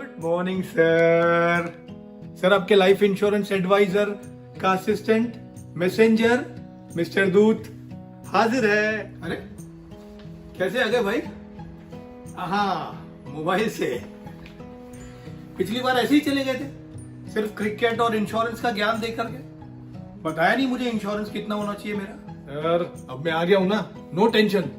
Good morning sir. Sir आपके life insurance adviser का assistant messenger mister दूत हाजिर है। अरे कैसे आ गए भाई? हाँ, मोबाइल से। पिछली बार ऐसे ही चले गए थे, सिर्फ क्रिकेट और इंश्योरेंस का ज्ञान देकर के। बताया नहीं मुझे इंश्योरेंस कितना होना चाहिए मेरा। सर अब मैं आ गया हूं ना, नो टेंशन।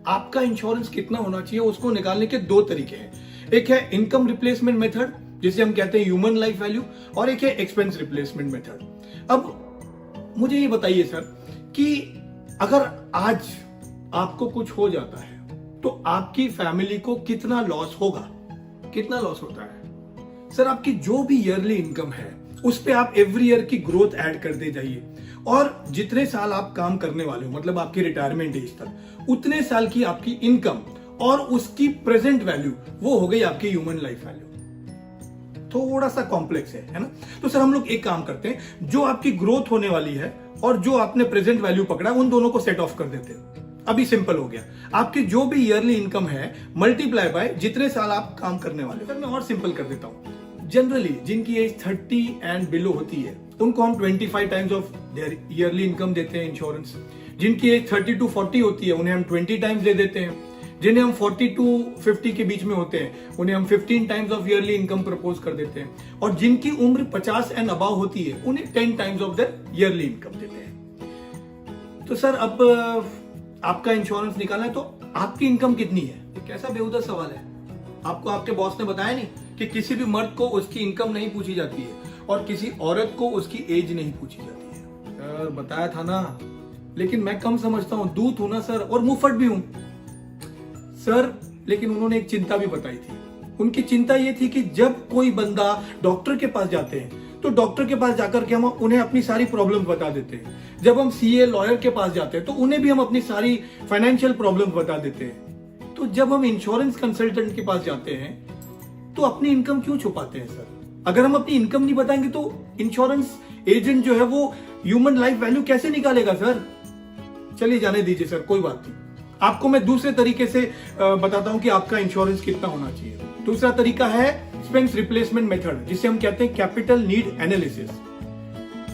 आपका इंश्योरेंस कितना होना चाहिए उसको निकालने के दो तरीके हैं। एक है इनकम रिप्लेसमेंट मेथड, जिसे हम कहते हैं ह्यूमन लाइफ वैल्यू, और एक है एक्सपेंस रिप्लेसमेंट मेथड। अब मुझे ये बताइए सर कि अगर आज आपको कुछ हो जाता है तो आपकी फैमिली को कितना लॉस होगा? कितना लॉस होता है? सर आपकी जो भी ईयरली इनकम है उस पे आप एवरी ईयर की ग्रोथ ऐड करते जाइए, और जितने साल आप काम करने वाले हो, मतलब आपकी रिटायरमेंट एज तक, उतने साल की आपकी इनकम और उसकी प्रेजेंट वैल्यू, वो हो गई आपकी ह्यूमन लाइफ वैल्यू। थोड़ा सा कॉम्प्लेक्स है ना? तो सर हम लोग एक काम करते हैं, जो आपकी ग्रोथ होने वाली है और जो आपने प्रेजेंट वैल्यू पकड़ा, उन दोनों को सेट ऑफ कर देते हैं। अभी सिंपल हो गया, आपकी जो भी ईयरली इनकम है मल्टीप्लाई बाय जितने साल आप काम करने वाले। सर मैं और सिंपल कर देता हूं, जनरली जिनकी एज 30 एंड बिलो होती है उनको हम 25 times of their yearly income देते हैं इंश्योरेंस। जिनकी एज 30 to 40 होती है उन्हें हम 20 टाइम्स दे देते हैं। जिन्हें हम 40 to 50 के बीच में होते हैं उन्हें हम 15 times of yearly income propose कर देते हैं, और जिनकी उम्र 50 एंड अबाव होती है उन्हें 10 times of their yearly income देते हैं। तो सर अब आपका इंश्योरेंस निकालना है तो आपकी इनकम कितनी है? ये कैसा बेहुदा सवाल है। आपको आपके बॉस ने बताया नहीं कि किसी भी मर्द को उसकी इनकम नहीं पूछी जाती है और किसी औरत को उसकी एज नहीं पूछी जाती है। सर बताया था ना, लेकिन मैं कम समझता हूं, दूत हूं ना सर, और मुंहफट भी हूं सर। लेकिन उन्होंने एक चिंता भी बताई थी। उनकी चिंता ये थी कि जब कोई बंदा डॉक्टर के पास जाते हैं तो डॉक्टर के पास जाकर के हम उन्हें अपनी सारी प्रॉब्लम बता देते हैं। जब हम सीए लॉयर के पास जाते हैं तो उन्हें भी हम अपनी सारी फाइनेंशियल प्रॉब्लम बता देते हैं। तो जब हम इंश्योरेंस कंसल्टेंट के पास जाते हैं तो अपनी इनकम क्यों छुपाते हैं सर? अगर हम अपनी इनकम नहीं बताएंगे तो इंश्योरेंस एजेंट जो है वो ह्यूमन लाइफ वैल्यू कैसे निकालेगा सर? चलिए जाने दीजिए सर, कोई बात नहीं। आपको मैं दूसरे तरीके से बताता हूं कि आपका इंश्योरेंस कितना होना चाहिए। दूसरा तरीका है एक्सपेंस रिप्लेसमेंट मेथड, जिसे हम कहते हैं कैपिटल नीड एनालिसिस।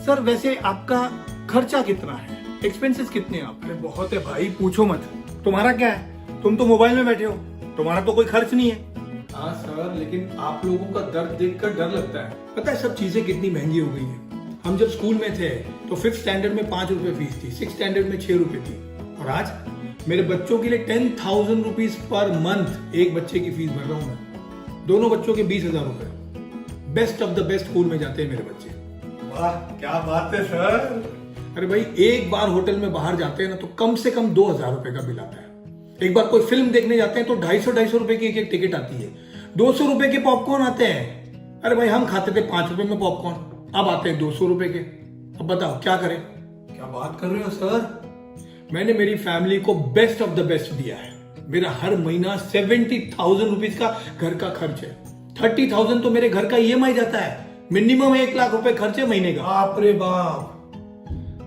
सर वैसे आपका खर्चा कितना है, एक्सपेंसेस कितने हैं आपके? बहुत है भाई, पूछो मत। तुम्हारा क्या है? तुम तो मोबाइल में बैठे हो, तुम्हारा तो कोई खर्च नहीं है। हाँ सर, लेकिन आप लोगों का दर्द देखकर डर लगता है। पता है सब चीजें कितनी महंगी हो गई है। हम जब स्कूल में थे तो 5th स्टैंडर्ड में 5 रुपए फीस थी, 6th स्टैंडर्ड में 6 रुपए थी, और आज मेरे बच्चों के लिए 10,000 रुपीज पर मंथ एक बच्चे की फीस भर रहा हूं मैं। दोनों बच्चों के 20,000 रुपए। Best of the best school में जाते हैं मेरे बच्चे। वाह क्या बात है सर। अरे भाई एक बार होटल में बाहर जाते हैं ना तो कम से कम 2,000 रुपए का बिल आता है। एक बार कोई फिल्म देखने जाते हैं तो 250 रुपए की एक टिकट आती है। 200 रुपए के पॉपकॉर्न आते हैं। अरे भाई हम खाते थे 5 रुपए में पॉपकॉर्न, अब आते हैं 200 रुपए के। अब बताओ क्या करें? क्या बात कर रहे हो सर? मैंने मेरी फैमिली को बेस्ट ऑफ द बेस्ट दिया है। मेरा हर महीना 70,000 रुपीज का घर का खर्च है। 30,000 तो मेरे घर का ईएमआई जाता है। मिनिमम 1 लाख रुपए खर्च है महीने का। बाप रे बाप,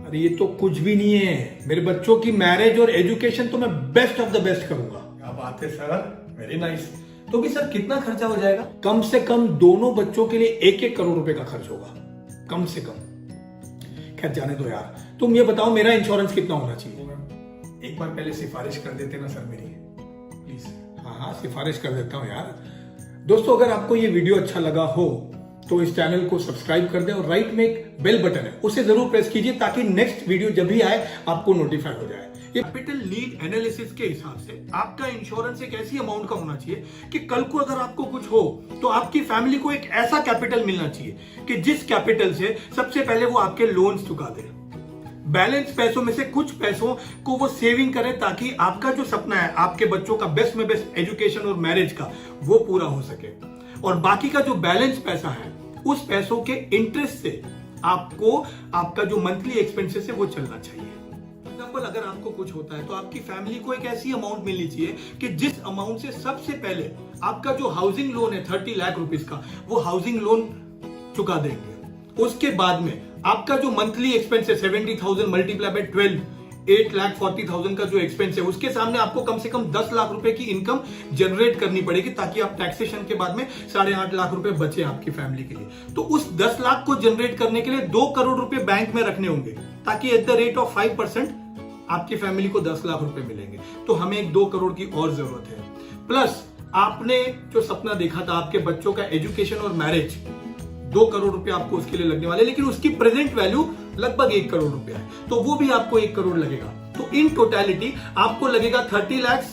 अरे ये तो कुछ भी नहीं है। मेरे बच्चों की मैरिज और एजुकेशन तो मैं बेस्ट ऑफ द बेस्ट करूंगा। क्या बात है सर, वेरी नाइस। तो भी सर कितना खर्चा हो जाएगा? कम से कम दोनों बच्चों के लिए 1-1 करोड़ रुपए का खर्च होगा, कम से कम। खैर जाने दो यार, तुम ये बताओ मेरा इंश्योरेंस कितना होना चाहिए? एक बार पहले सिफारिश कर देते ना सर मेरी, प्लीज। हाँ सिफारिश कर देता हूं यार। दोस्तों अगर आपको ये वीडियो अच्छा लगा हो तो इस चैनल को सब्सक्राइब कर दें, और राइट में एक बेल बटन है उसे जरूर प्रेस कीजिए ताकि नेक्स्ट वीडियो जब भी आए आपको नोटिफाई हो जाए। ये कैपिटल नीड एनालिसिस के हिसाब से आपका इंश्योरेंस एक ऐसी अमाउंट का होना चाहिए कि कल को अगर आपको कुछ हो तो आपकी फैमिली को एक ऐसा कैपिटल मिलना चाहिए कि जिस कैपिटल से सबसे पहले वो आपके लोन्स चुका दे। बैलेंस पैसों में से कुछ पैसों को वो सेविंग करें ताकि आपका जो सपना है आपके बच्चों का बेस्ट में बेस्ट एजुकेशन और मैरिज का, वो पूरा हो सके। और बाकी का जो बैलेंस पैसा है उस पैसों के इंटरेस्ट से आपको आपका जो मंथली एक्सपेंसेस है वो चलना चाहिए। एग्जाम्पल, अगर आपको कुछ होता है तो आपकी फैमिली को एक ऐसी अमाउंट मिलनी चाहिए कि जिस अमाउंट से सबसे पहले आपका जो हाउसिंग लोन है 30 लाख रुपीज का, वो हाउसिंग लोन चुका देंगे। उसके बाद में आपका जो मंथली एक्सपेंस है 70,000 मल्टीप्लाई बाय 12 8,40,000 का जो एक्सपेंस है उसके सामने आपको कम से कम 10 लाख रुपए की इनकम जनरेट करनी पड़ेगी, ताकि आप टैक्सेशन के बाद में 8.5 लाख रुपए बचे आपकी फैमिली के लिए। तो उस 10 लाख को जनरेट करने के लिए 2 करोड़ रुपए बैंक में रखने होंगे, ताकि एट द रेट ऑफ 5% आपकी फैमिली को 10 लाख रुपए मिलेंगे। तो हमें एक 2 करोड़ की और जरूरत है। प्लस आपने जो सपना देखा था आपके बच्चों का एजुकेशन और मैरिज, 2 करोड़ रुपए आपको उसके लिए लगने वाले, लेकिन उसकी प्रेजेंट वैल्यू लगभग 1 करोड़ रुपया है, तो वो भी आपको 1 करोड़ लगेगा। तो इन टोटलिटी आपको लगेगा 30 लाख,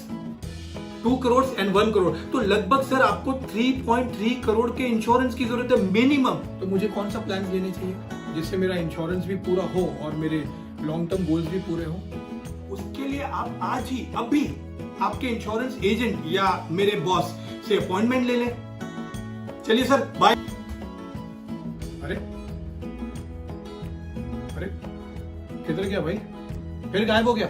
2 करोड़ एंड 1 करोड़। तो लगभग सर आपको 3.3 करोड़ के इंश्योरेंस की जरूरत है मिनिमम। तो मुझे कौन सा प्लान लेने चाहिए जिससे मेरा इंश्योरेंस भी पूरा हो और मेरे लॉन्ग टर्म गोल्स भी पूरे हो? उसके लिए आप आज ही अभी आपके इंश्योरेंस एजेंट या मेरे बॉस से अपॉइंटमेंट ले लें। चलिए सर, बाय। अरे अरे किधर गया भाई, फिर गायब हो गया?